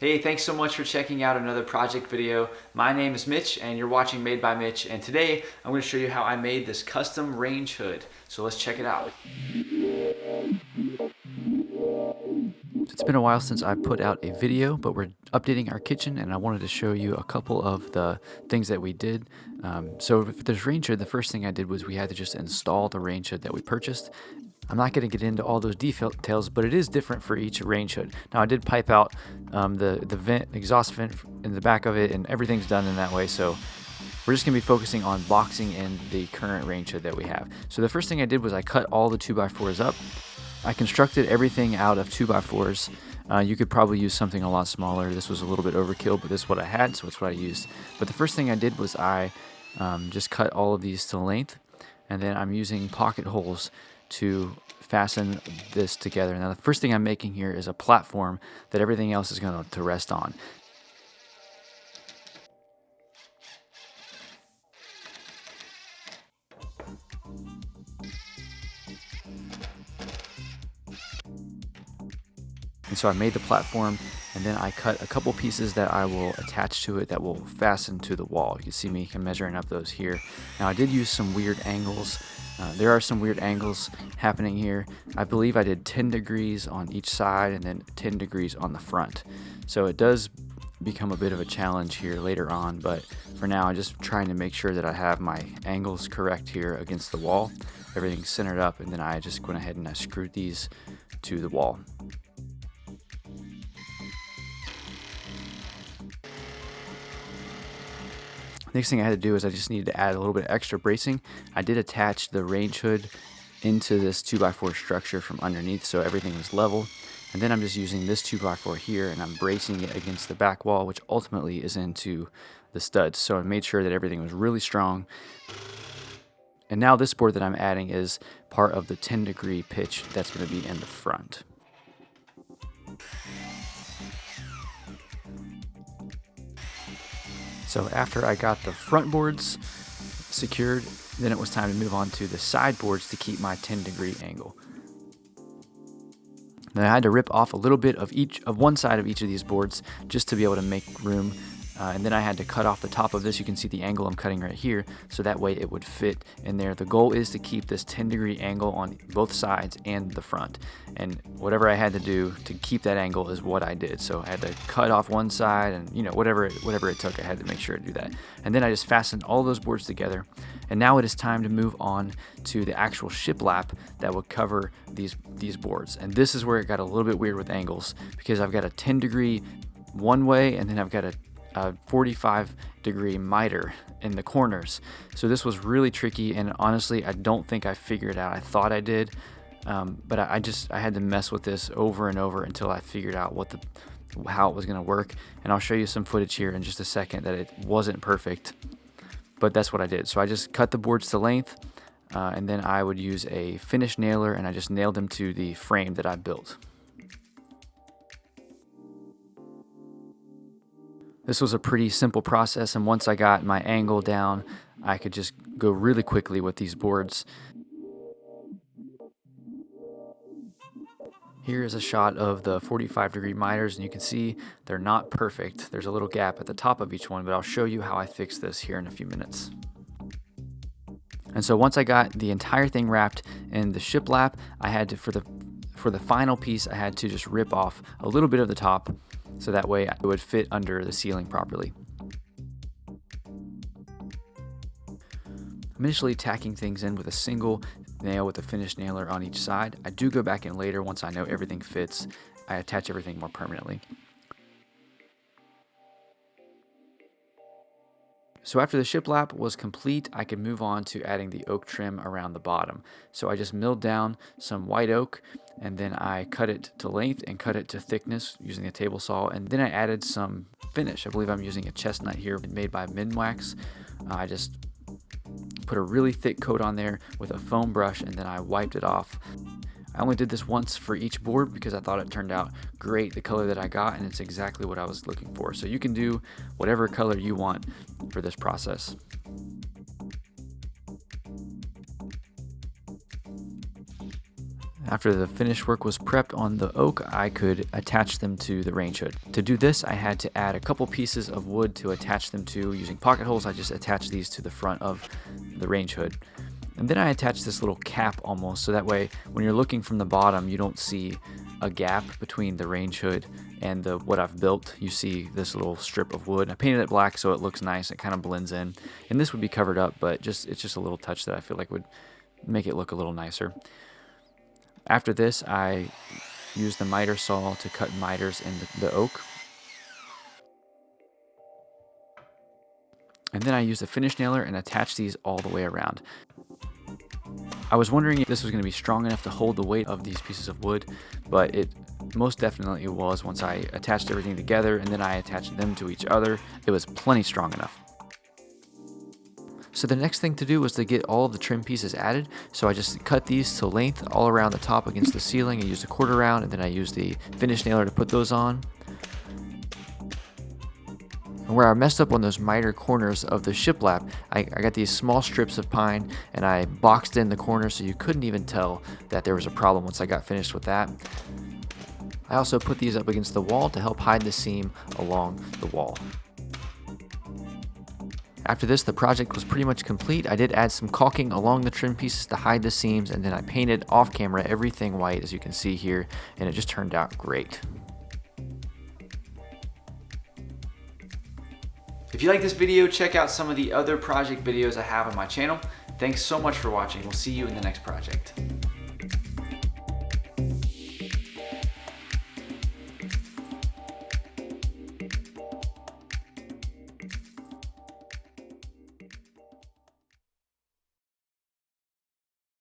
Hey, thanks so much for checking out another project video. My name is Mitch and you're watching Made by Mitch, and today I'm going to show you how I made this custom range hood. So let's check it out. It's been a while since I put out a video, but we're updating our kitchen and I wanted to show you a couple of the things that we did. So for this range hood, the first thing I did was we had to just install the range hood that we purchased. I'm not going to get into all those details, but it is different for each range hood. Now I did pipe out the exhaust vent in the back of it, and everything's done in that way. So we're just going to be focusing on boxing in the current range hood that we have. So the first thing I did was I cut all the 2x4s up. I constructed everything out of 2x4s. You could probably use something a lot smaller. This was a little bit overkill, but this is what I had, so it's what I used. But the first thing I did was I just cut all of these to length, and then I'm using pocket holes to fasten this together. Now the first thing I'm making here is a platform that everything else is going to rest on. And so I made the platform, and then I cut a couple pieces that I will attach to it that will fasten to the wall. You can see me measuring up those here. Now I did use some weird angles. There are some weird angles happening here. I believe I did 10 degrees on each side and then 10 degrees on the front. So it does become a bit of a challenge here later on, but for now I'm just trying to make sure that I have my angles correct here against the wall. Everything's centered up, and then I just went ahead and I screwed these to the wall. Next thing I had to do is I just needed to add a little bit of extra bracing. I did attach the range hood into this 2x4 structure from underneath, so everything was level. And then I'm just using this 2x4 here and I'm bracing it against the back wall, which ultimately is into the studs. So I made sure that everything was really strong. And now this board that I'm adding is part of the 10-degree pitch that's going to be in the front. So after I got the front boards secured, then it was time to move on to the side boards to keep my 10-degree angle. Then I had to rip off a little bit of one side of each of these boards just to be able to make room. And then I had to cut off the top of this. You can see the angle I'm cutting right here, so that way it would fit in there. The goal is to keep this 10-degree angle on both sides and the front. And whatever I had to do to keep that angle is what I did. So I had to cut off one side, and whatever it took, I had to make sure to do that. And then I just fastened all those boards together. And now it is time to move on to the actual shiplap that would cover these boards. And this is where it got a little bit weird with angles, because I've got a 10-degree one way, and then I've got a 45-degree miter in the corners. So this was really tricky, and honestly I don't think I figured it out. I thought I did, but I had to mess with this over and over until I figured out how it was going to work. And I'll show you some footage here in just a second that it wasn't perfect, but that's what I did. So I just cut the boards to length, and then I would use a finish nailer and I just nailed them to the frame that I built. This was a pretty simple process, and once I got my angle down, I could just go really quickly with these boards. Here is a shot of the 45-degree miters, and you can see they're not perfect. There's a little gap at the top of each one, but I'll show you how I fix this here in a few minutes. And so once I got the entire thing wrapped in the shiplap, I had to, for the final piece, I had to just rip off a little bit of the top, so that way it would fit under the ceiling properly. I'm initially tacking things in with a single nail with a finish nailer on each side. I do go back in later once I know everything fits. I attach everything more permanently. So after the shiplap was complete, I could move on to adding the oak trim around the bottom. So I just milled down some white oak, and then I cut it to length and cut it to thickness using a table saw, and then I added some finish. I believe I'm using a chestnut here made by Minwax. I just put a really thick coat on there with a foam brush, and then I wiped it off. I only did this once for each board because I thought it turned out great, the color that I got, and it's exactly what I was looking for. So you can do whatever color you want for this process. After the finished work was prepped on the oak, I could attach them to the range hood. To do this, I had to add a couple pieces of wood to attach them to. Using pocket holes, I just attached these to the front of the range hood. And then I attached this little cap almost, so that way when you're looking from the bottom, you don't see a gap between the range hood and what I've built. You see this little strip of wood. I painted it black so it looks nice. It kind of blends in. And this would be covered up, but it's just a little touch that I feel like would make it look a little nicer. After this, I used the miter saw to cut miters in the oak. And then I used a finish nailer and attached these all the way around. I was wondering if this was going to be strong enough to hold the weight of these pieces of wood, but it most definitely was. Once I attached everything together and then I attached them to each other, it was plenty strong enough. So the next thing to do was to get all of the trim pieces added. So I just cut these to length all around the top against the ceiling. I used a 1/4 round and then I used the finish nailer to put those on. And where I messed up on those miter corners of the shiplap, I got these small strips of pine and I boxed in the corners so you couldn't even tell that there was a problem once I got finished with that. I also put these up against the wall to help hide the seam along the wall. After this, the project was pretty much complete. I did add some caulking along the trim pieces to hide the seams, and then I painted off camera everything white, as you can see here, and it just turned out great. If you like this video, check out some of the other project videos I have on my channel. Thanks so much for watching. We'll see you in the next project.